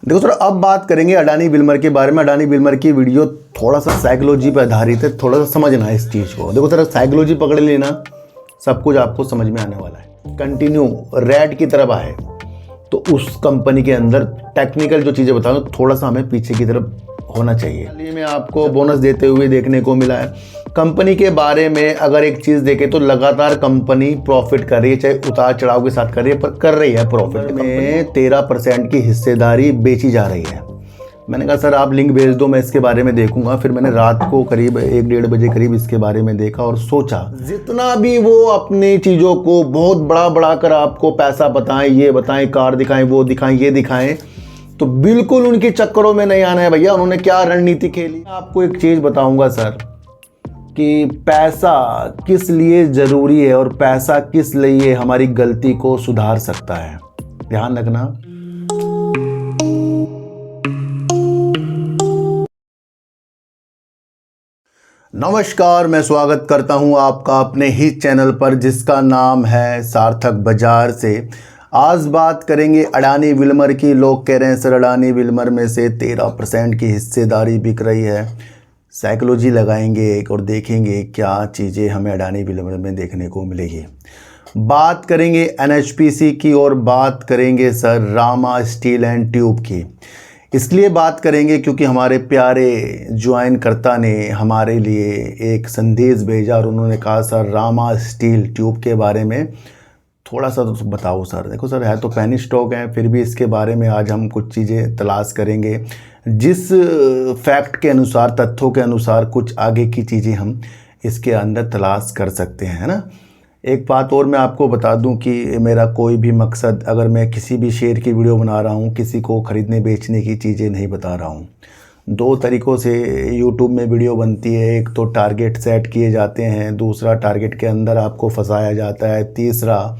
देखो सर, अब बात करेंगे अडानी विल्मर के बारे में। अडानी विल्मर की वीडियो थोड़ा सा साइकोलॉजी पर आधारित है, थोड़ा सा समझना है इस चीज़ को। देखो सर, साइकोलॉजी पकड़ लेना, सब कुछ आपको समझ में आने वाला है। कंटिन्यू रेड की तरफ आए तो उस कंपनी के अंदर टेक्निकल जो चीज़ें बताऊँ, थोड़ा सा हमें पीछे की तरफ होना चाहिए। हाल में आपको बोनस देते हुए देखने को मिला है। कंपनी के बारे में अगर एक चीज़ देखें तो लगातार कंपनी प्रॉफिट कर रही है, चाहे उतार चढ़ाव के साथ कर रही है, पर कर रही है प्रॉफिट में। 13% की हिस्सेदारी बेची जा रही है। मैंने कहा सर आप लिंक भेज दो, मैं इसके बारे में देखूंगा। फिर मैंने रात को करीब 1-1:30 बजे करीब इसके बारे में देखा और सोचा, जितना भी वो अपनी चीज़ों को बहुत बड़ा बड़ा कर आपको पैसा बताएं, ये बताएं, कार दिखाएं, वो दिखाएं, ये दिखाएं, तो बिल्कुल उनके चक्करों में नहीं आना है भैया। उन्होंने क्या रणनीति खेली, आपको एक चीज़ बताऊंगा सर, कि पैसा किस लिए ज़रूरी है और पैसा किस लिए हमारी गलती को सुधार सकता है। ध्यान रखना। नमस्कार, मैं स्वागत करता हूं आपका अपने ही चैनल पर, जिसका नाम है सार्थक बाजार से। आज बात करेंगे अडानी विल्मर की। लोग कह रहे हैं सर अडानी विल्मर में से 13% की हिस्सेदारी बिक रही है। साइकोलॉजी लगाएंगे और देखेंगे क्या चीज़ें हमें अडानी विल्मर में देखने को मिलेगी। बात करेंगे NHPC की और बात करेंगे sir Rama steel and tube की। इसलिए बात करेंगे क्योंकि हमारे प्यारे ज्वाइनकर्ता ने हमारे लिए एक संदेश भेजा और उन्होंने कहा सर रामा स्टील ट्यूब के बारे में थोड़ा सा तो बताओ सर। देखो सर, है तो पेनी स्टॉक है, फिर भी इसके बारे में आज हम कुछ चीज़ें तलाश करेंगे, जिस फैक्ट के अनुसार, तथ्यों के अनुसार कुछ आगे की चीज़ें हम इसके अंदर तलाश कर सकते हैं, है ना। एक बात और मैं आपको बता दूं कि मेरा कोई भी मकसद, अगर मैं किसी भी शेयर की वीडियो बना रहा हूं, किसी को ख़रीदने बेचने की चीज़ें नहीं बता रहा हूं। दो तरीक़ों से यूट्यूब में वीडियो बनती है। एक तो टारगेट सेट किए जाते हैं, दूसरा टारगेट के अंदर आपको फंसाया जाता है, तीसरा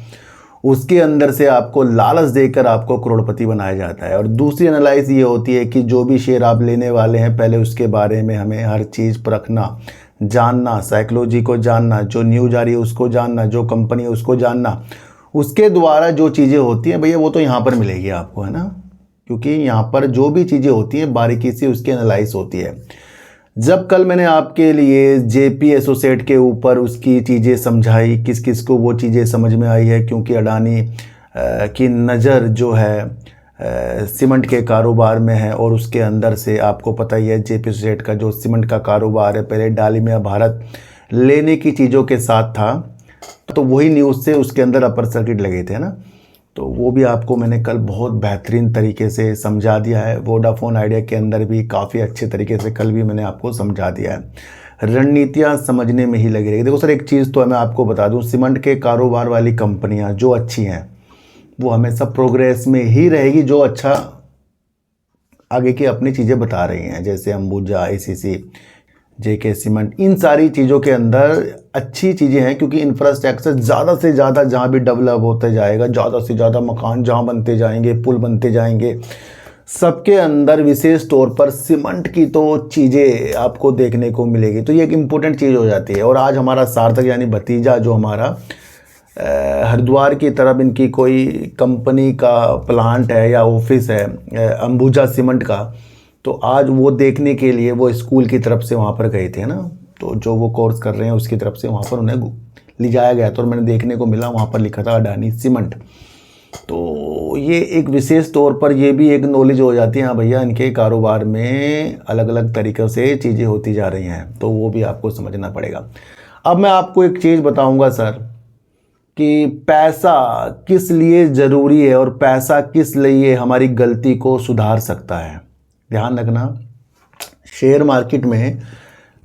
उसके अंदर से आपको लालच देकर आपको करोड़पति बनाया जाता है। और दूसरी एनालाइज ये होती है कि जो भी शेयर आप लेने वाले हैं, पहले उसके बारे में हमें हर चीज़ परखना, जानना, साइकोलॉजी को जानना, जो न्यूज़ आ रही है उसको जानना, जो कंपनी है उसको जानना। उसके द्वारा जो चीज़ें होती हैं भैया, वो तो यहाँ पर मिलेगी आपको, है ना। क्योंकि यहाँ पर जो भी चीज़ें होती हैं बारीकी से उसकी एनालाइज होती है। जब कल मैंने आपके लिए JP एसोसिएट के ऊपर उसकी चीज़ें समझाई, किस किस को वो चीज़ें समझ में आई है, क्योंकि अडानी की नज़र जो है सीमेंट के कारोबार में है। और उसके अंदर से आपको पता ही है JP एसोसिएट का जो सीमेंट का कारोबार है, पहले डालमिया भारत लेने की चीज़ों के साथ था, तो वही न्यूज़ से उसके अंदर अपर सर्किट लगे थे ना। तो वो भी आपको मैंने कल बहुत बेहतरीन तरीके से समझा दिया है। वोडाफोन आइडिया के अंदर भी काफ़ी अच्छे तरीके से कल भी मैंने आपको समझा दिया है। रणनीतियाँ समझने में ही लगी रहेगी। देखो सर, एक चीज़ तो मैं आपको बता दूं, सीमेंट के कारोबार वाली कंपनियां जो अच्छी हैं वो हमेशा प्रोग्रेस में ही रहेगी, जो अच्छा आगे की अपनी चीज़ें बता रही हैं, जैसे अंबुजा, ACC, JK सीमेंट। इन सारी चीज़ों के अंदर अच्छी चीज़ें हैं, क्योंकि इंफ्रास्ट्रक्चर ज़्यादा से ज़्यादा जहाँ भी डेवलप होते जाएगा, ज़्यादा से ज़्यादा मकान जहाँ बनते जाएंगे, पुल बनते जाएंगे, सबके अंदर विशेष तौर पर सीमेंट की तो चीज़ें आपको देखने को मिलेगी। तो ये एक इम्पोर्टेंट चीज़ हो जाती है। और आज हमारा सार्थक यानी भतीजा जो हमारा हरिद्वार की तरफ इनकी कोई कंपनी का प्लांट है या ऑफिस है, अंबुजा सीमेंट का, तो आज वो देखने के लिए वो स्कूल की तरफ से वहाँ पर गए थे ना। तो जो वो कोर्स कर रहे हैं उसकी तरफ से वहाँ पर उन्हें ले जाया गया था और मैंने देखने को मिला वहाँ पर लिखा था अडानी सीमेंट। तो ये एक विशेष तौर पर ये भी एक नॉलेज हो जाती है, हाँ भैया इनके कारोबार में अलग अलग तरीक़ों से चीज़ें होती जा रही हैं, तो वो भी आपको समझना पड़ेगा। अब मैं आपको एक चीज़ बताऊँगा सर, कि पैसा किस लिए ज़रूरी है और पैसा किस लिए हमारी गलती को सुधार सकता है। ध्यान रखना, शेयर मार्केट में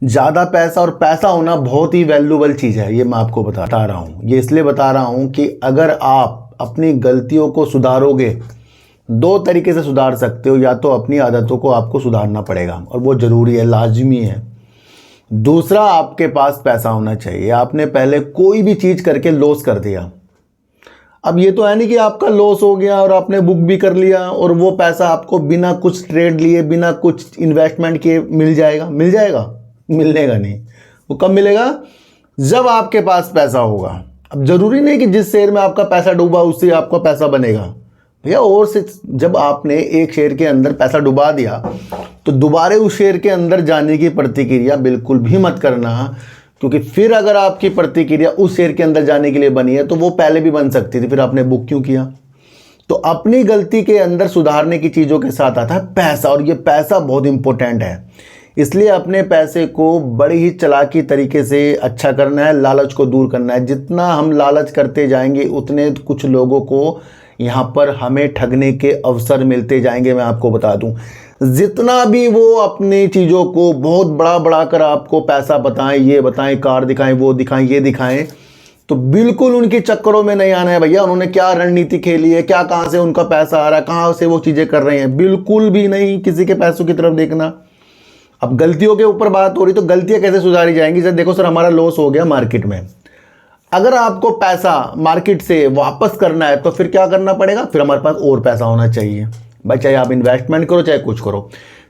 ज़्यादा पैसा और पैसा होना बहुत ही वैल्यूबल चीज़ है। ये मैं आपको बता रहा हूँ। ये इसलिए बता रहा हूँ कि अगर आप अपनी गलतियों को सुधारोगे, दो तरीके से सुधार सकते हो। या तो अपनी आदतों को आपको सुधारना पड़ेगा और वो ज़रूरी है, लाजमी है। दूसरा, आपके पास पैसा होना चाहिए। आपने पहले कोई भी चीज़ करके लॉस कर दिया, अब ये तो है नहीं कि आपका लॉस हो गया और आपने बुक भी कर लिया और वो पैसा आपको बिना कुछ ट्रेड लिए, बिना कुछ इन्वेस्टमेंट किए मिल जाएगा। मिलेगा नहीं। वो कब मिलेगा? जब आपके पास पैसा होगा। अब ज़रूरी नहीं कि जिस शेयर में आपका पैसा डूबा उससे आपका पैसा बनेगा। भैया। और से जब आपने एक शेयर के अंदर पैसा डुबा दिया तो दोबारा उस शेयर के अंदर जाने की प्रतिक्रिया बिल्कुल भी मत करना, क्योंकि फिर अगर आपकी प्रतिक्रिया उस शेयर के अंदर जाने के लिए बनी है तो वो पहले भी बन सकती थी, फिर आपने बुक क्यों किया। तो अपनी गलती के अंदर सुधारने की चीज़ों के साथ आता है पैसा, और ये पैसा बहुत इंपॉर्टेंट है। इसलिए अपने पैसे को बड़ी ही चालाकी तरीके से अच्छा करना है, लालच को दूर करना है। जितना हम लालच करते जाएंगे उतने कुछ लोगों को यहाँ पर हमें ठगने के अवसर मिलते जाएंगे। मैं आपको बता दूं, जितना भी वो अपनी चीज़ों को बहुत बड़ा बड़ा कर आपको पैसा बताएं, ये बताएं, कार दिखाएं, वो दिखाएं, ये दिखाएं, तो बिल्कुल उनके चक्करों में नहीं आना है भैया। उन्होंने क्या रणनीति खेली है, क्या कहाँ से उनका पैसा आ रहा है, कहाँ से वो चीज़ें कर रहे हैं, बिल्कुल भी नहीं किसी के पैसों की तरफ देखना। अब गलतियों के ऊपर बात हो रही, तो गलतियाँ कैसे सुधारी जाएंगी। जैसे देखो सर, हमारा लॉस हो गया मार्केट में, अगर आपको पैसा मार्केट से वापस करना है तो फिर क्या करना पड़ेगा, फिर हमारे पास और पैसा होना चाहिए भाई, चाहे आप इन्वेस्टमेंट करो चाहे कुछ करो।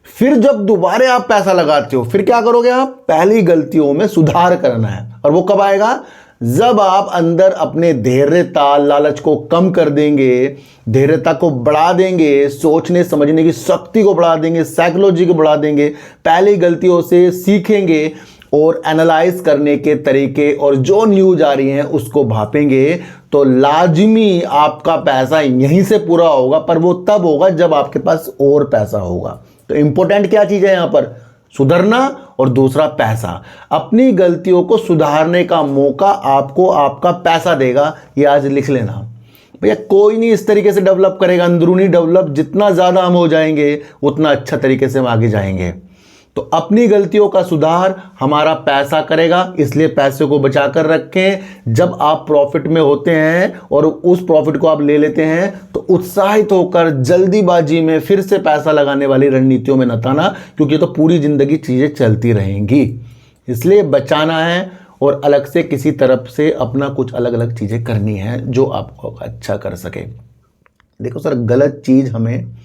फिर जब दोबारा आप पैसा लगाते हो फिर क्या करोगे, आप पहली गलतियों में सुधार करना है। और वो कब आएगा, जब आप अंदर अपने धैर्यता, लालच को कम कर देंगे, धैर्यता को बढ़ा देंगे, सोचने समझने की शक्ति को बढ़ा देंगे, साइकोलॉजी को बढ़ा देंगे, पहली गलतियों से सीखेंगे और एनालाइज करने के तरीके और जो न्यूज आ रही हैं उसको भापेंगे, तो लाजमी आपका पैसा यहीं से पूरा होगा। पर वो तब होगा जब आपके पास और पैसा होगा। तो इंपॉर्टेंट क्या चीज़ है यहाँ पर, सुधरना और दूसरा पैसा। अपनी गलतियों को सुधारने का मौका आपको आपका पैसा देगा, ये आज लिख लेना भैया। कोई नहीं इस तरीके से डेवलप करेगा, अंदरूनी डेवलप जितना ज़्यादा हम हो जाएंगे उतना अच्छा तरीके से हम आगे जाएंगे। तो अपनी गलतियों का सुधार हमारा पैसा करेगा, इसलिए पैसे को बचा कर रखें। जब आप प्रॉफिट में होते हैं और उस प्रॉफिट को आप ले लेते हैं तो उत्साहित होकर जल्दीबाजी में फिर से पैसा लगाने वाली रणनीतियों में न आना, क्योंकि तो पूरी ज़िंदगी चीज़ें चलती रहेंगी। इसलिए बचाना है और अलग से किसी तरफ से अपना कुछ अलग अलग चीज़ें करनी है जो आपको अच्छा कर सके। देखो सर, गलत चीज़ हमें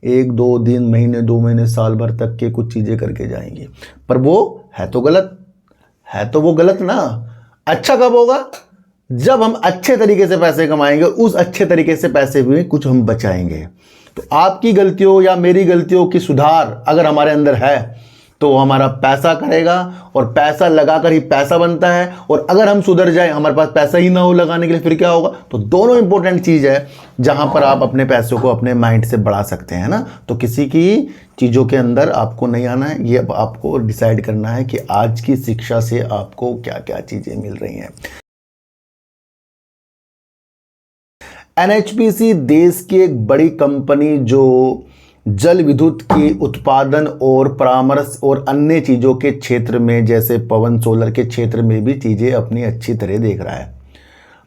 1 2 दिन, महीने, 2 महीने, साल भर तक के कुछ चीज़ें करके जाएंगी, पर वो है तो गलत, है तो वो गलत ना। अच्छा कब होगा, जब हम अच्छे तरीके से पैसे कमाएंगे, उस अच्छे तरीके से पैसे भी कुछ हम बचाएंगे। तो आपकी गलतियों या मेरी गलतियों की सुधार अगर हमारे अंदर है तो हमारा पैसा करेगा, और पैसा लगाकर ही पैसा बनता है। और अगर हम सुधर जाए, हमारे पास पैसा ही ना हो लगाने के लिए, फिर क्या होगा। तो दोनों इंपॉर्टेंट चीज़ है जहां पर आप अपने पैसों को अपने माइंड से बढ़ा सकते हैं ना। तो किसी की चीज़ों के अंदर आपको नहीं आना है, ये आपको डिसाइड करना है कि आज की शिक्षा से आपको क्या क्या चीज़ें मिल रही हैं। NHPC देश की एक बड़ी कंपनी जो जल विद्युत की उत्पादन और परामर्श और अन्य चीज़ों के क्षेत्र में, जैसे पवन सोलर के क्षेत्र में भी चीज़ें अपनी अच्छी तरह देख रहा है।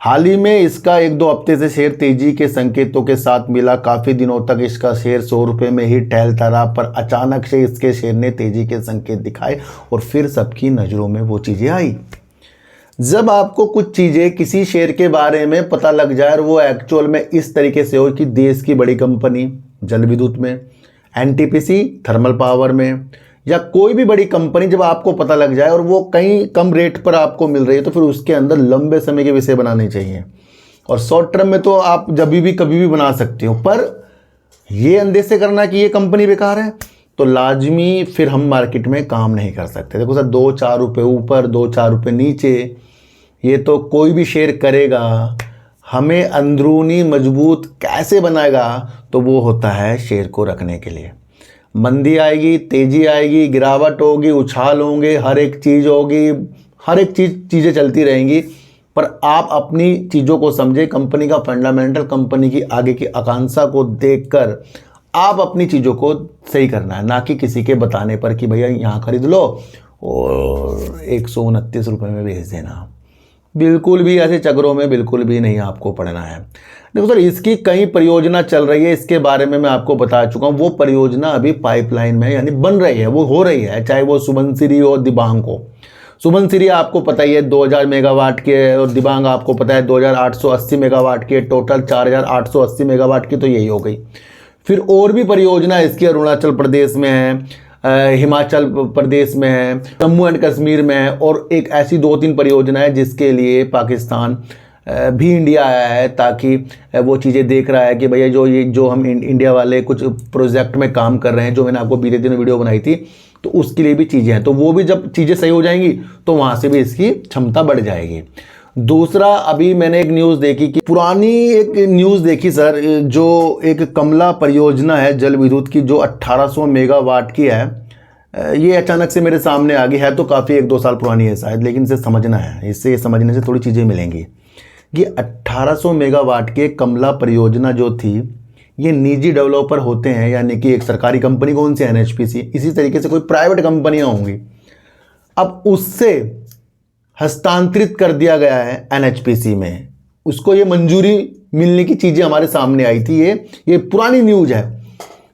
हाल ही में इसका 1-2 हफ्ते से शेयर तेजी के संकेतों के साथ मिला। काफ़ी दिनों तक इसका शेयर 100 रुपये में ही टहलता रहा, पर अचानक से इसके शेयर ने तेजी के संकेत दिखाए और फिर सबकी नज़रों में वो चीज़ें आई। जब आपको कुछ चीज़ें किसी शेयर के बारे में पता लग जाए और वो एक्चुअल में इस तरीके से हो कि देश की बड़ी कंपनी जल विद्युत में, NTPC थर्मल पावर में, या कोई भी बड़ी कंपनी जब आपको पता लग जाए और वो कहीं कम रेट पर आपको मिल रही है, तो फिर उसके अंदर लंबे समय के विषय बनाने चाहिए। और शॉर्ट टर्म में तो आप जब भी कभी भी बना सकते हो, पर ये अंदेशे करना कि ये कंपनी बेकार है तो लाजमी फिर हम मार्केट में काम नहीं कर सकते। देखो सर, 2-4 रुपये ऊपर, 2-4 रुपये नीचे, ये तो कोई भी शेयर करेगा। हमें अंदरूनी मजबूत कैसे बनाएगा, तो वो होता है शेयर को रखने के लिए। मंदी आएगी, तेजी आएगी, गिरावट होगी, उछाल होंगे, हर एक चीज़ होगी, हर एक चीज़ें चलती रहेंगी, पर आप अपनी चीज़ों को समझे, कंपनी का फंडामेंटल, कंपनी की आगे की आकांक्षा को देखकर आप अपनी चीज़ों को सही करना है, ना कि किसी के बताने पर कि भैया यहाँ खरीद लो और 129 रुपये में बेच देना। बिल्कुल भी ऐसे चक्रों में बिल्कुल भी नहीं आपको पड़ना है। देखो सर, इसकी कई परियोजना चल रही है, इसके बारे में मैं आपको बता चुका हूँ। वो परियोजना अभी पाइपलाइन में यानी बन रही है, वो हो रही है, चाहे वो सुबनसिरी हो, दिबांग हो। सुबनसिरी आपको पता ही है 2000 मेगावाट की है, और दिबांग आपको पता है 2880 मेगावाट की है। टोटल 4880 मेगावाट की तो यही हो गई। फिर और भी परियोजना इसकी अरुणाचल प्रदेश में है, हिमाचल प्रदेश में है, जम्मू एंड कश्मीर में है, और एक ऐसी 2-3 परियोजना है जिसके लिए पाकिस्तान भी इंडिया आया है, ताकि वो चीज़ें देख रहा है कि भैया जो हम इंडिया वाले कुछ प्रोजेक्ट में काम कर रहे हैं, जो मैंने आपको बीते दिन वीडियो बनाई थी, तो उसके लिए भी चीज़ें हैं। तो वो भी जब चीज़ें सही हो जाएंगी तो वहाँ से भी इसकी क्षमता बढ़ जाएगी। दूसरा, अभी मैंने एक न्यूज़ देखी कि पुरानी एक न्यूज़ देखी सर, जो एक कमला परियोजना है जल विद्युत की, जो 1800 मेगावाट की है। ये अचानक से मेरे सामने आ गई है, तो काफ़ी 1-2 साल पुरानी है शायद, लेकिन इसे समझना है, इससे समझने से थोड़ी चीज़ें मिलेंगी। ये 1800 मेगावाट के कमला परियोजना जो थी, ये निजी डेवलपर होते हैं, यानी कि एक सरकारी कंपनी कौन सी, एनएचपीसी, इसी तरीके से कोई प्राइवेट कंपनियां होंगी। अब उससे हस्तांतरित कर दिया गया है एनएचपीसी में, उसको ये मंजूरी मिलने की चीज़ें हमारे सामने आई थी। ये पुरानी न्यूज़ है,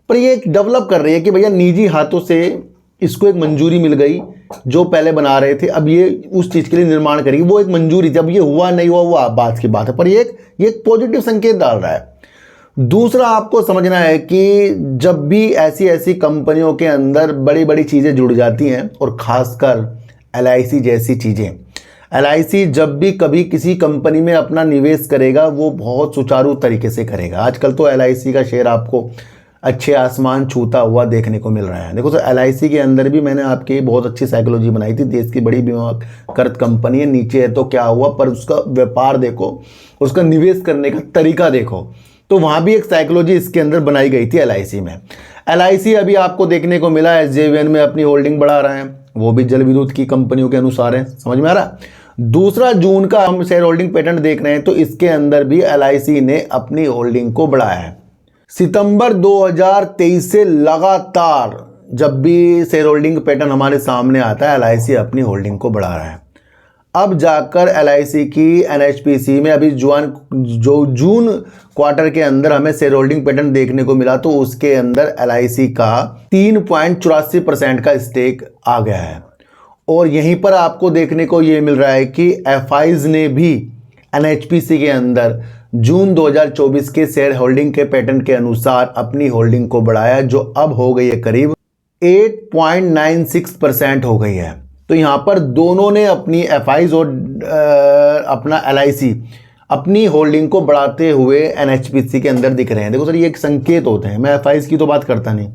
पर ये एक डेवलप कर रही है कि भैया निजी हाथों से इसको एक मंजूरी मिल गई। जो पहले बना रहे थे, अब ये उस चीज़ के लिए निर्माण करेगी, वो एक मंजूरी थी। अब ये हुआ नहीं हुआ, वो बात की बात है, पर ये एक पॉजिटिव संकेत डाल रहा है। दूसरा, आपको समझना है कि जब भी ऐसी ऐसी कंपनियों के अंदर बड़ी बड़ी चीज़ें जुड़ जाती हैं, और ख़ासकर एलआईसी जैसी चीज़ें, एलआईसी जब भी कभी किसी कंपनी में अपना निवेश करेगा, वो बहुत सुचारू तरीके से करेगा। आजकल तो एलआईसी का शेयर आपको अच्छे आसमान छूता हुआ देखने को मिल रहा है। देखो, तो एलआईसी के अंदर भी मैंने आपकी बहुत अच्छी साइकोलॉजी बनाई थी। देश की बड़ी बीमा करत कंपनी है, नीचे है तो क्या हुआ, पर उसका व्यापार देखो, उसका निवेश करने का तरीका देखो, तो वहाँ भी एक साइकोलॉजी इसके अंदर बनाई गई थी एलआईसी में। एलआईसी अभी आपको देखने को मिला है एसजेवीएन में अपनी होल्डिंग बढ़ा रहे हैं, वो भी जल विद्युत की कंपनियों के अनुसार है। समझ में आ रहा? दूसरा, जून का हम शेयर होल्डिंग पैटर्न देख रहे हैं, तो इसके अंदर भी एलआईसी ने अपनी होल्डिंग को बढ़ाया है। सितंबर 2023 से लगातार जब भी शेयर होल्डिंग पैटर्न हमारे सामने आता है, एलआईसी अपनी होल्डिंग को बढ़ा रहा है। अब जाकर एलआईसी की एनएचपीसी में अभी जो जून क्वार्टर के अंदर हमें शेयर होल्डिंग पैटर्न देखने को मिला, तो उसके अंदर एलआईसी का 3.84% का स्टेक आ गया है। और यहीं पर आपको देखने को ये मिल रहा है कि एफआईज ने भी एनएचपीसी के अंदर जून 2024 के शेयर होल्डिंग के पैटर्न के अनुसार अपनी होल्डिंग को बढ़ाया, जो अब हो गई है करीब 8.96% हो गई है। तो यहाँ पर दोनों ने अपनी एफआईज और अपना एलआईसी अपनी होल्डिंग को बढ़ाते हुए एनएचपीसी के अंदर दिख रहे हैं। देखो सर, ये एक संकेत होते हैं। मैं एफआईज की तो बात करता नहीं,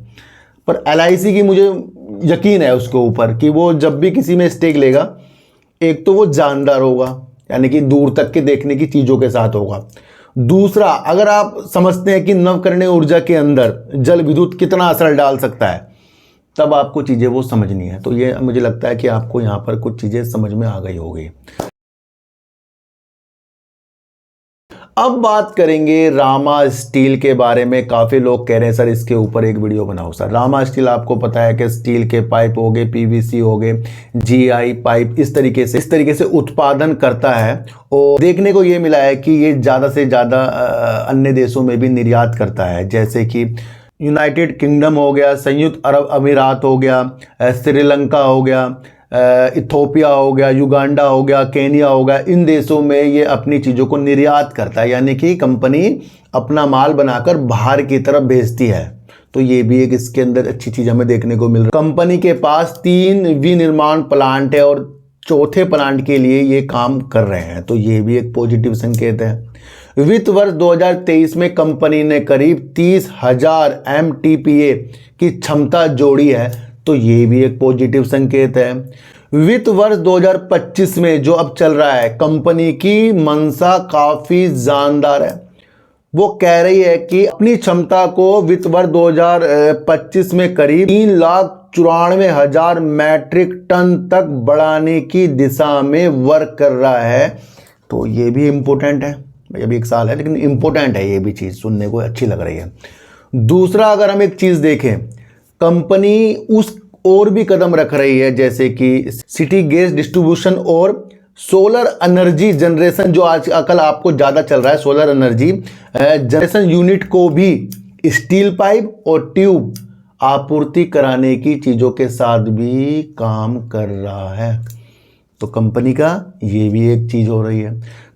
पर एलआईसी की मुझे यकीन है उसके ऊपर कि वो जब भी किसी में स्टेक लेगा, एक तो वो जानदार होगा, यानी कि दूर तक के देखने की चीज़ों के साथ होगा। दूसरा, अगर आप समझते हैं कि नवकरणीय ऊर्जा के अंदर जल विद्युत कितना असर डाल सकता है, तब आपको चीज़ें वो समझनी है। तो ये मुझे लगता है कि आपको यहाँ पर कुछ चीज़ें समझ में आ गई होगी। अब बात करेंगे रामा स्टील के बारे में। काफ़ी लोग कह रहे हैं सर इसके ऊपर एक वीडियो बनाओ। सर, रामा स्टील आपको पता है कि स्टील के पाइप हो गए, पीवीसी हो गए, जीआई पाइप, इस तरीके से उत्पादन करता है। और देखने को ये मिला है कि ये ज़्यादा से ज़्यादा अन्य देशों में भी निर्यात करता है, जैसे कि यूनाइटेड किंगडम हो गया, संयुक्त अरब अमीरात हो गया, श्रीलंका हो गया, इथोपिया हो गया, युगांडा हो गया, केनिया हो गया। इन देशों में ये अपनी चीज़ों को निर्यात करता है, यानी कि कंपनी अपना माल बनाकर बाहर की तरफ भेजती है। तो ये भी एक इसके अंदर अच्छी चीज़ हमें देखने को मिल रही है। कंपनी के पास 3 विनिर्माण प्लांट है और चौथे प्लांट के लिए ये काम कर रहे हैं, तो ये भी एक पॉजिटिव संकेत है। वित्त वर्ष 2023 में कंपनी ने करीब 30,000 MTPA की क्षमता जोड़ी है, तो ये भी एक पॉजिटिव संकेत है। वित्त वर्ष 2025 में जो अब चल रहा है, कंपनी की मंशा काफ़ी जानदार है। वो कह रही है कि अपनी क्षमता को वित्त वर्ष 2025 में करीब 3,94,000 मैट्रिक टन तक बढ़ाने की दिशा में वर्क कर रहा है। तो ये भी इम्पोर्टेंट है। अभी 1 साल है, लेकिन इम्पोर्टेंट है, ये भी चीज़ सुनने को अच्छी लग रही है। दूसरा, अगर हम एक चीज़ देखें, कंपनी उस और भी कदम रख रही है, जैसे कि सिटी गैस डिस्ट्रीब्यूशन और सोलर एनर्जी जनरेशन, जो आजकल आपको ज़्यादा चल रहा है, सोलर एनर्जी जनरेशन यूनिट को भी स्टील पाइप और ट्यूब आपूर्ति कराने की चीज़ों के साथ भी काम कर रहा है। तो कंपनी का ये भी एक चीज़ हो रही है।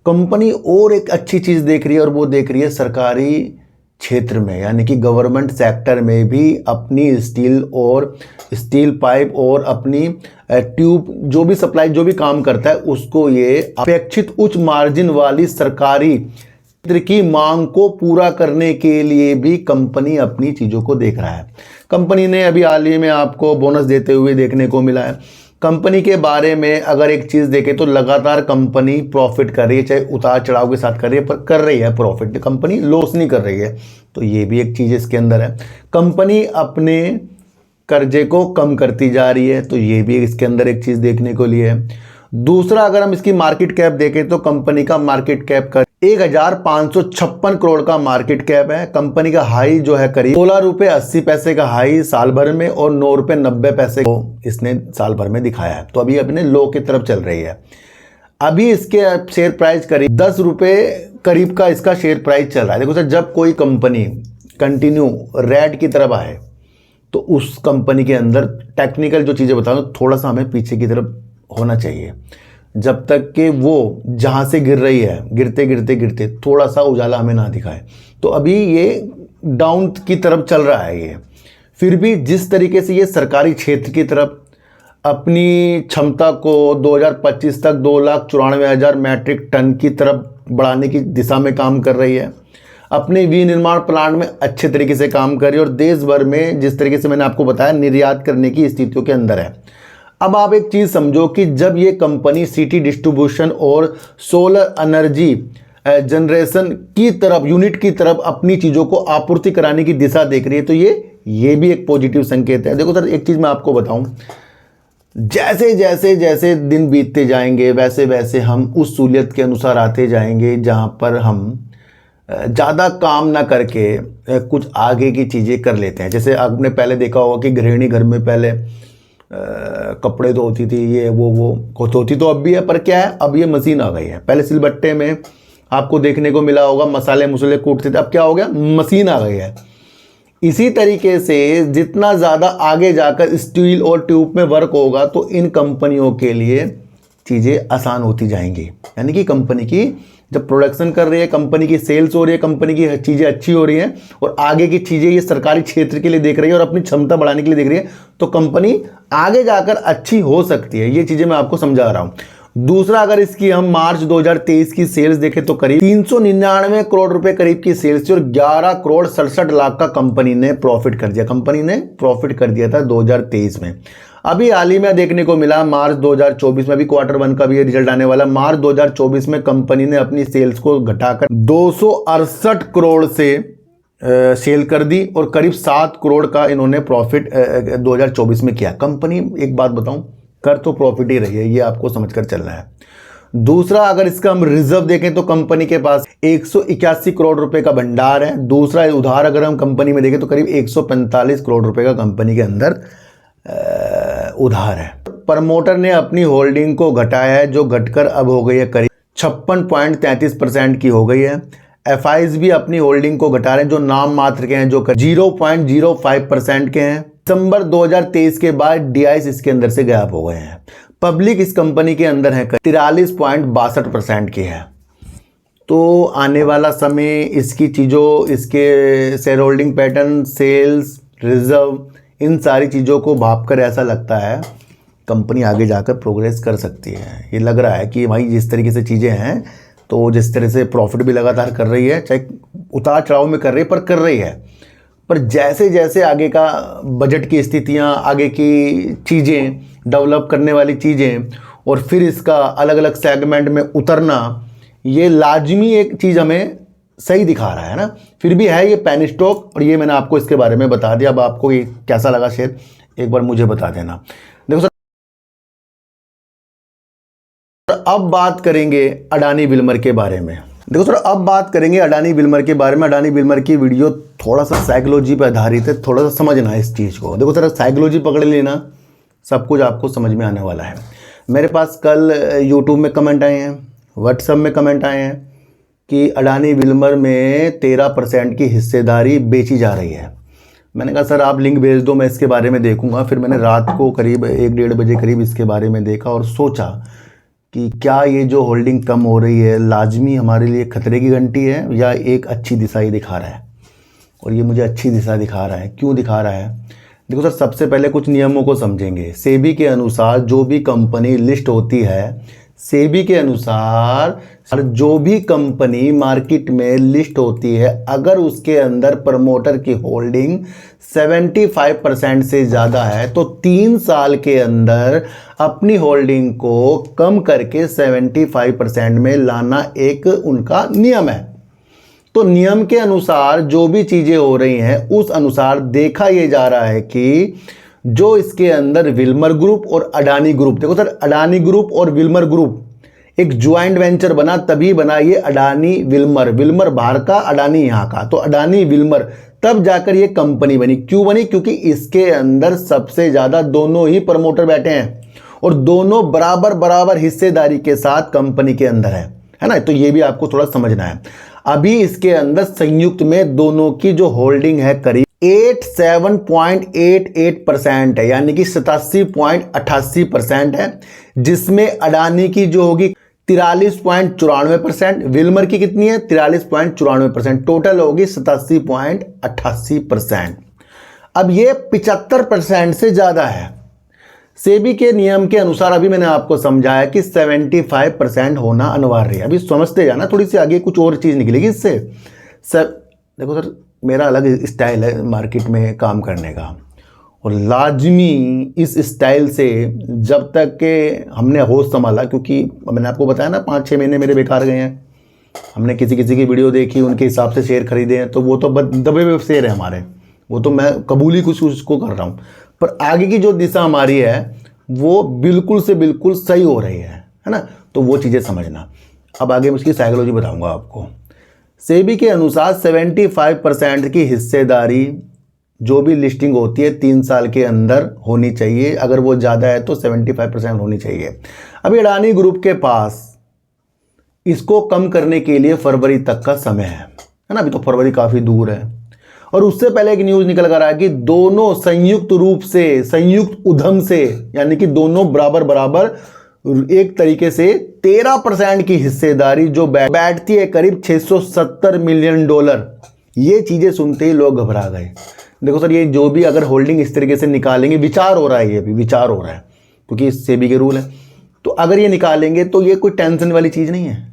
कंपनी और एक अच्छी चीज़ देख रही है, और वो देख रही है सरकारी क्षेत्र में यानी कि गवर्नमेंट सेक्टर में भी अपनी स्टील पाइप और अपनी ट्यूब जो भी सप्लाई जो भी काम करता है उसको ये अपेक्षित उच्च मार्जिन वाली सरकारी क्षेत्र की मांग को पूरा करने के लिए भी कंपनी अपनी चीज़ों को देख रहा है। कंपनी ने अभी हाल ही में आपको बोनस देते हुए देखने को मिला है। कंपनी के बारे में अगर एक चीज़ देखें तो लगातार कंपनी प्रॉफिट कर रही है, चाहे उतार चढ़ाव के साथ कर रही है पर कर रही है प्रॉफिट, कंपनी लॉस नहीं कर रही है। तो ये भी एक चीज़ इसके अंदर है। कंपनी अपने कर्जे को कम करती जा रही है, तो ये भी इसके अंदर एक चीज़ देखने को लिए है। दूसरा, अगर हम इसकी मार्केट कैप देखें तो कंपनी का मार्केट कैप का 1556 करोड़ का मार्केट कैप है। कंपनी का हाई जो है करीब 16 रुपये 80 पैसे का हाई साल भर में और 9 रुपये 90 पैसे को इसने साल भर में दिखाया है। तो अभी अपने लो की तरफ चल रही है। अभी इसके शेयर प्राइस करीब 10 रुपये करीब का इसका शेयर प्राइस चल रहा है। देखो सर, जब कोई कंपनी कंटिन्यू रेड की तरफ आए तो उस कंपनी के अंदर टेक्निकल जो चीज़ें बताऊँ थोड़ा सा हमें पीछे की तरफ होना चाहिए, जब तक कि वो जहाँ से गिर रही है गिरते गिरते गिरते थोड़ा सा उजाला हमें ना दिखाए। तो अभी ये डाउन की तरफ चल रहा है ये। फिर भी जिस तरीके से ये सरकारी क्षेत्र की तरफ अपनी क्षमता को 2025 तक 2,94,000 मैट्रिक टन की तरफ बढ़ाने की दिशा में काम कर रही है, अपने विनिर्माण प्लांट में अच्छे तरीके से काम कर रही है और देश भर में जिस तरीके से मैंने आपको बताया निर्यात करने की स्थितियों के अंदर है। अब आप एक चीज़ समझो कि जब ये कंपनी सिटी डिस्ट्रीब्यूशन और सोलर एनर्जी जनरेशन की तरफ यूनिट की तरफ अपनी चीज़ों को आपूर्ति कराने की दिशा देख रही है, तो ये भी एक पॉजिटिव संकेत है। देखो सर, एक चीज़ मैं आपको बताऊं, जैसे जैसे जैसे दिन बीतते जाएंगे वैसे वैसे हम उस सहूलियत के अनुसार आते जाएंगे जहां पर हम ज़्यादा काम ना करके कुछ आगे की चीज़ें कर लेते हैं। जैसे आपने पहले देखा होगा कि गृहिणी घर में पहले कपड़े धोती थी, ये वो धोती तो अब भी है, पर क्या है अब ये मशीन आ गई है। पहले सिलबट्टे में आपको देखने को मिला होगा मसाले मुसले कूटते थे, अब क्या हो गया मशीन आ गई है। इसी तरीके से जितना ज़्यादा आगे जाकर स्टील और ट्यूब में वर्क होगा तो इन कंपनियों के लिए चीज़ें आसान होती जाएंगी। यानी कि कंपनी की जब प्रोडक्शन कर रही है, कंपनी की सेल्स हो रही है, कंपनी की चीज़ें अच्छी हो रही हैं और आगे की चीज़ें ये सरकारी क्षेत्र के लिए देख रही है और अपनी क्षमता बढ़ाने के लिए देख रही है, तो कंपनी आगे जाकर अच्छी हो सकती है। ये चीज़ें मैं आपको समझा रहा हूँ। दूसरा, अगर इसकी हम मार्च 2023 की सेल्स देखें तो करीब 399 करोड़ रुपए करीब की सेल्स थी और 11 करोड़ 67 लाख का कंपनी ने प्रॉफिट कर दिया। कंपनी ने प्रॉफिट कर दिया था 2023 में। अभी हाल ही में देखने को मिला मार्च 2024 में, अभी क्वार्टर 1 का भी ये रिजल्ट आने वाला। मार्च 2024 में कंपनी ने अपनी सेल्स को घटाकर 268 करोड़ से सेल कर दी और करीब 7 करोड़ का इन्होंने प्रॉफिट 2024 में किया। कंपनी, एक बात बताऊं, कर तो प्रॉफिट ही रही है, ये आपको समझकर चलना है। दूसरा, अगर इसका हम रिजर्व देखें तो कंपनी के पास 181 करोड़ रुपए का भंडार है। दूसरा, उधार अगर हम कंपनी में देखें तो करीब 145 करोड़ रुपए का कंपनी के अंदर उधार है। प्रमोटर ने अपनी होल्डिंग को घटाया है, जो घटकर अब हो गई है करीब 56.33% की हो गई है। एफआईज भी अपनी होल्डिंग को घटा रहे हैं, जो नाम मात्र के हैं, जो 0.05% के हैं। दिसंबर 2023 के बाद डीआईस इसके अंदर से गायब हो गए हैं। पब्लिक इस कंपनी के अंदर है 43.62% की है। तो आने वाला समय इसकी चीज़ों, इसके shareholding pattern, sales, reserve, इन सारी चीज़ों को भापकर ऐसा लगता है कंपनी आगे जाकर प्रोग्रेस कर सकती है। ये लग रहा है कि भाई जिस तरीके से चीज़ें हैं, तो जिस तरह से प्रॉफिट भी लगातार कर रही है, चाहे उतार चढ़ाव में कर रही है पर कर रही है, पर जैसे जैसे आगे का बजट की स्थितियां, आगे की चीज़ें, डेवलप करने वाली चीज़ें और फिर इसका अलग अलग सेगमेंट में उतरना, ये लाजमी एक चीज़ हमें सही दिखा रहा है ना। फिर भी है ये पेनी स्टॉक और ये मैंने आपको इसके बारे में बता दिया। अब आपको ये कैसा लगा शेयर एक बार मुझे बता देना। देखो सर, अब बात करेंगे अडानी विल्मर के बारे में। देखो सर, अब बात करेंगे अडानी विल्मर के बारे में। अडानी विल्मर की वीडियो थोड़ा सा साइकोलॉजी पर आधारित है, थोड़ा सा समझना इस चीज़ को। देखो सर, साइकोलॉजी पकड़ लेना, सब कुछ आपको समझ में आने वाला है। मेरे पास कल यूट्यूब में कमेंट आए हैं, व्हाट्सएप में कमेंट आए हैं कि अडानी विल्मर में 13% की हिस्सेदारी बेची जा रही है। मैंने कहा सर आप लिंक भेज दो, मैं इसके बारे में देखूंगा। फिर मैंने रात को करीब 1-1:30 बजे करीब इसके बारे में देखा और सोचा कि क्या ये जो होल्डिंग कम हो रही है लाजमी हमारे लिए खतरे की घंटी है या एक अच्छी दिशा ही दिखा रहा है। और ये मुझे अच्छी दिशा दिखा रहा है। क्यों दिखा रहा है? देखो सर, सबसे पहले कुछ नियमों को समझेंगे। सेबी के अनुसार जो भी कंपनी लिस्ट होती है, सेबी के अनुसार जो भी कंपनी मार्केट में लिस्ट होती है, अगर उसके अंदर प्रमोटर की होल्डिंग 75% से ज़्यादा है तो 3 साल के अंदर अपनी होल्डिंग को कम करके 75% में लाना एक उनका नियम है। तो नियम के अनुसार जो भी चीज़ें हो रही हैं उस अनुसार देखा यह जा रहा है कि जो इसके अंदर विल्मर ग्रुप और अडानी ग्रुप, देखो सर, अडानी ग्रुप और विल्मर ग्रुप एक ज्वाइंट वेंचर बना, तभी बना ये अडानी विल्मर। विल्मर बाहर का, अडानी यहाँ का, तो अडानी विल्मर, तब जाकर ये कंपनी बनी। क्यों बनी? क्योंकि इसके अंदर सबसे ज़्यादा दोनों ही प्रमोटर बैठे हैं और दोनों बराबर बराबर हिस्सेदारी के साथ कंपनी के अंदर है ना। तो ये भी आपको थोड़ा समझना है। अभी इसके अंदर संयुक्त में दोनों की जो होल्डिंग है करीब 87.88% है, यानी कि 87.88% है, जिसमें अडानी की जो होगी 43.94%, विल्मर की कितनी है? 43.94%, टोटल होगी 87.88%। अब ये 75% से ज़्यादा है। सेबी के नियम के अनुसार अभी मैंने आपको समझाया कि 75% होना अनिवार्य है। अभी समझते जाना, थोड़ी सी आगे कुछ और चीज़ निकलेगी इससे। सर देखो सर, मेरा अलग स्टाइल है मार्केट में काम करने का, और लाजमी इस स्टाइल से जब तक के हमने होश संभाला, क्योंकि मैंने आपको बताया ना 5-6 महीने मेरे बेकार गए हैं। हमने किसी की वीडियो देखी, उनके हिसाब से शेयर खरीदे हैं, तो वो तो दबे हुए शेयर है हमारे, वो तो मैं कबूल ही कुछ उसको कर रहा हूँ। पर आगे की जो दिशा हमारी है वो बिल्कुल से बिल्कुल सही हो रही है ना। तो वो चीज़ें समझना। अब आगे मैं उसकी साइकोलॉजी बताऊँगा आपको। सेबी के अनुसार 75% की हिस्सेदारी जो भी लिस्टिंग होती है 3 साल के अंदर होनी चाहिए। अगर वो ज़्यादा है तो 75% होनी चाहिए। अभी अडानी ग्रुप के पास इसको कम करने के लिए फरवरी तक का समय है ना। अभी तो फरवरी काफ़ी दूर है। और उससे पहले एक न्यूज़ निकल कर आया कि दोनों संयुक्त रूप से, संयुक्त उद्यम से, यानी कि दोनों बराबर बराबर एक तरीके से 13% की हिस्सेदारी जो बैठती है करीब $670 मिलियन। ये चीज़ें सुनते ही लोग घबरा गए। देखो सर, ये जो भी अगर होल्डिंग इस तरीके से निकालेंगे, विचार हो रहा है, ये भी विचार हो रहा है क्योंकि सेबी के रूल है, तो अगर ये निकालेंगे तो ये कोई टेंशन वाली चीज़ नहीं है।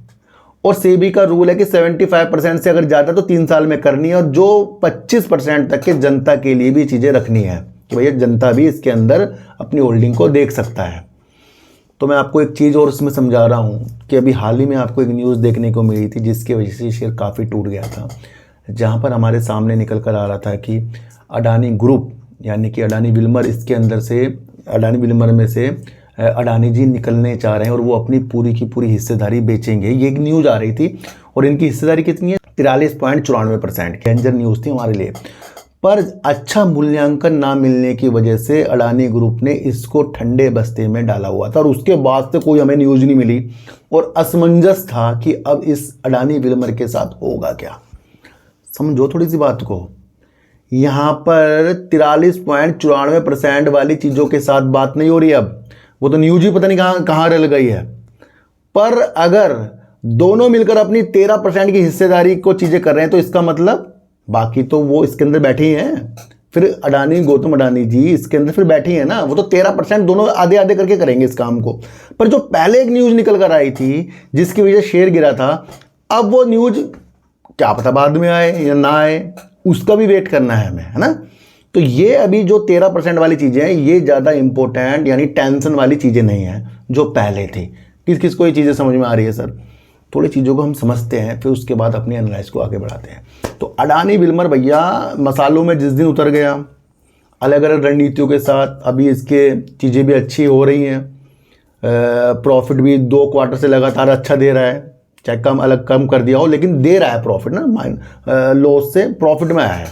और सेबी का रूल है कि 75% से अगर ज़्यादा तो 3 साल में करनी है, और जो 25% तक के जनता के लिए भी चीज़ें रखनी है कि भैया जनता भी इसके अंदर अपनी होल्डिंग को देख सकता है। तो मैं आपको एक चीज़ और इसमें समझा रहा हूँ कि अभी हाल ही में आपको एक न्यूज़ देखने को मिली थी जिसकी वजह से शेयर काफ़ी टूट गया था, जहाँ पर हमारे सामने निकल कर आ रहा था कि अडानी ग्रुप यानी कि अडानी विल्मर, इसके अंदर से अडानी विल्मर में से अडानी जी निकलने चाह रहे हैं और वो अपनी पूरी की पूरी हिस्सेदारी बेचेंगे। ये एक न्यूज़ आ रही थी और इनकी हिस्सेदारी कितनी है? 43.94%। डेंजर न्यूज़ थी हमारे लिए। पर अच्छा मूल्यांकन ना मिलने की वजह से अडानी ग्रुप ने इसको ठंडे बस्ते में डाला हुआ था और उसके बाद से कोई हमें न्यूज़ नहीं मिली और असमंजस था कि अब इस अडानी विल्मर के साथ होगा क्या। समझो थोड़ी सी बात को। यहाँ पर 43.94% वाली चीज़ों के साथ बात नहीं हो रही। अब वो तो न्यूज़ ही पता नहीं कहाँ रल गई है। पर अगर दोनों मिलकर अपनी 13% की हिस्सेदारी को चीज़ें कर रहे हैं तो इसका मतलब बाकी तो वो इसके अंदर बैठे ही हैं। फिर अडानी, गौतम अडानी जी इसके अंदर फिर बैठी हैं ना, वो तो 13% दोनों आधे आधे करके करेंगे इस काम को। पर जो पहले एक न्यूज़ निकल कर आई थी जिसकी वजह से शेयर गिरा था, अब वो न्यूज़ क्या पता बाद में आए या ना आए, उसका भी वेट करना है हमें, है ना। तो ये अभी जो 13% वाली चीज़ें हैं ये ज़्यादा इंपॉर्टेंट यानी टेंशन वाली चीज़ें नहीं हैं जो पहले थी। किस किस को ये चीज़ें समझ में आ रही है सर? थोड़ी चीज़ों को हम समझते हैं फिर उसके बाद अपनी एनालाइज को आगे बढ़ाते हैं। तो अडानी विल्मर भैया मसालों में जिस दिन उतर गया, अलग अलग रणनीतियों के साथ अभी इसके चीज़ें भी अच्छी हो रही हैं, प्रॉफिट भी 2 क्वार्टर से लगातार अच्छा दे रहा है, चाहे कम कर दिया हो लेकिन दे रहा है प्रॉफिट ना, लॉस से प्रॉफिट में आया है।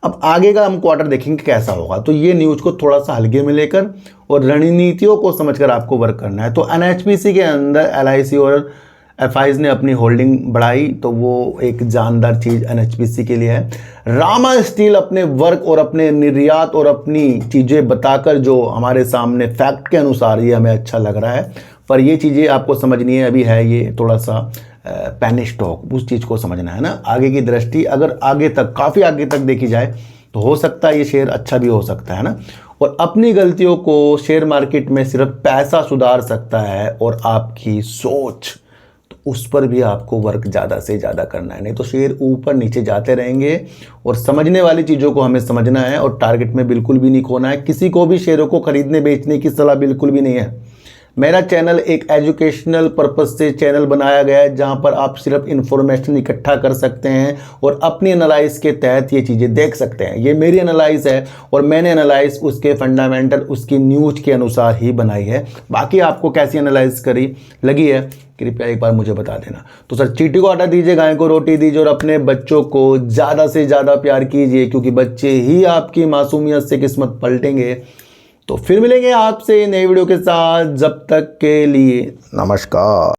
अब आगे का हम क्वार्टर देखेंगे कैसा होगा। तो ये न्यूज़ को थोड़ा सा हल्के में लेकर और रणनीतियों को समझकर आपको वर्क करना है। तो एनएचपीसी के अंदर एलआईसी और एफआईज ने अपनी होल्डिंग बढ़ाई तो वो एक जानदार चीज़ एनएचपीसी के लिए है। रामा स्टील अपने वर्क और अपने निर्यात और अपनी चीज़ें बताकर जो हमारे सामने फैक्ट के अनुसार ये हमें अच्छा लग रहा है, पर ये चीज़ें आपको समझनी है, अभी है ये थोड़ा सा पेनी स्टॉक, उस चीज़ को समझना है ना। आगे की दृष्टि अगर आगे तक, काफ़ी आगे तक देखी जाए तो हो सकता है ये शेयर अच्छा भी हो सकता है ना। और अपनी गलतियों को शेयर मार्केट में सिर्फ पैसा सुधार सकता है और आपकी सोच, तो उस पर भी आपको वर्क ज़्यादा से ज़्यादा करना है, नहीं तो शेयर ऊपर नीचे जाते रहेंगे। और समझने वाली चीज़ों को हमें समझना है और टारगेट में बिल्कुल भी नहीं खोना है। किसी को भी शेयरों को खरीदने बेचने की सलाह बिल्कुल भी नहीं है। मेरा चैनल एक एजुकेशनल पर्पस से चैनल बनाया गया है, जहां पर आप सिर्फ इन्फॉर्मेशन इकट्ठा कर सकते हैं और अपनी एनालाइज के तहत ये चीज़ें देख सकते हैं। ये मेरी एनालाइज है और मैंने एनालाइज उसके फंडामेंटल, उसकी न्यूज के अनुसार ही बनाई है। बाकी आपको कैसी एनालाइज करी लगी है कृपया एक बार मुझे बता देना। तो सर, चींटी को आटा दीजिए, गाय को रोटी दीजिए और अपने बच्चों को ज़्यादा से ज़्यादा प्यार कीजिए, क्योंकि बच्चे ही आपकी मासूमियत से किस्मत पलटेंगे। तो फिर मिलेंगे आपसे नई वीडियो के साथ, जब तक के लिए नमस्कार।